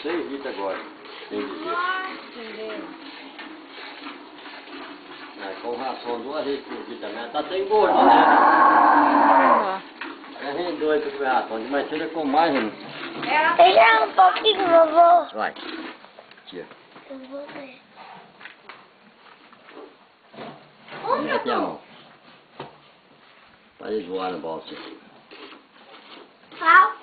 6 litros agora. Tem dizer. Com ração 2 vezes por dia também. Tá sem gordo, né? É gente doido pra comer ração. Mas você com mais, né? Deixa um pouquinho, vovô. Vai. Tira. Eu vou ver. Tira aqui a mão. Para ele voar no bolso. Qual?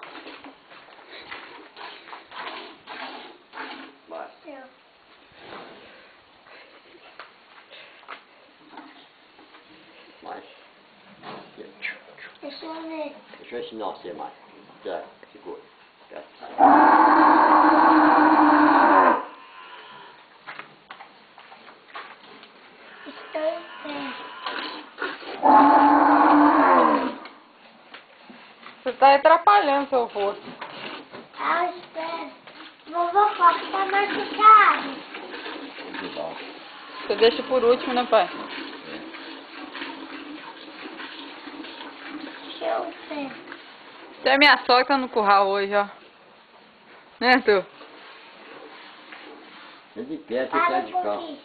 Vai. Mais. Deixa eu ver. Deixa eu ensinar você mais. Já, segura. Estou em pé. Você tá atrapalhando seu rosto. Ah, espera. Vovô, pode tá machucado. Você deixa por último, né, pai? Deixa eu ver. Até minha sogra tá no curral hoje, ó. Né, Arthur? É de pé, você Para tá um de carro. pouquinho.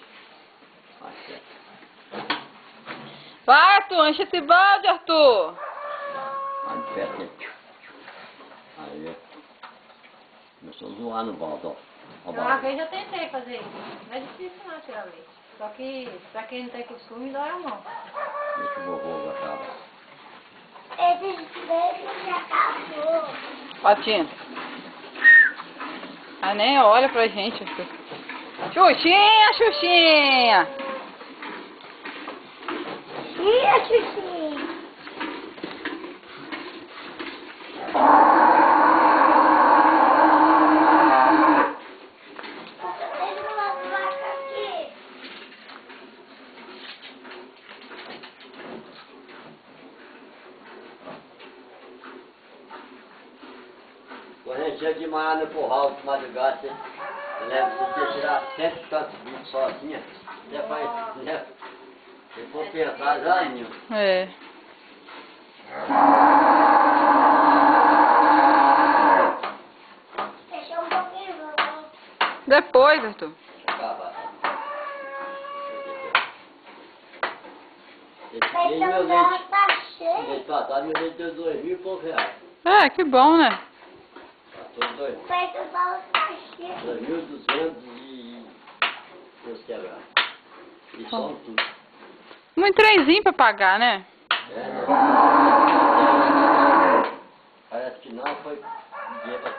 Vai, Arthur, enche esse balde, Arthur. Vai de pé, assim. Aí. Começou a zoar no balde, ó. Uma vez eu tentei fazer isso. Não é difícil não tirar leite. Só que pra quem não tem costume, dói a mão. Deixa o vovô botar. Esses beijos já acabou. Patinho. Ah, nem olha pra gente, Arthur. Xuxinha, Xuxinha. Ih, a Xuxinha. Tem uma vaca aqui. Quando a gente chega de manhã no curral, de madrugada, você leva, você tirar 100 e tantos bichos sozinha, você faz, né? Se for pensar, já nenhum. É. Deixa um pouquinho, vovô. Depois, Arthur. Esse Mas mês meu então ela leite, tá cheia. mês passado, meu leite deu 2 mil e poucos reais. É, que bom, né? Passou 2 O peito dela tá cheio. 2.200 e uns quebrados. E só tudo. Muito trenzinho pra pagar, né? É, não. Parece que não foi dinheiro pra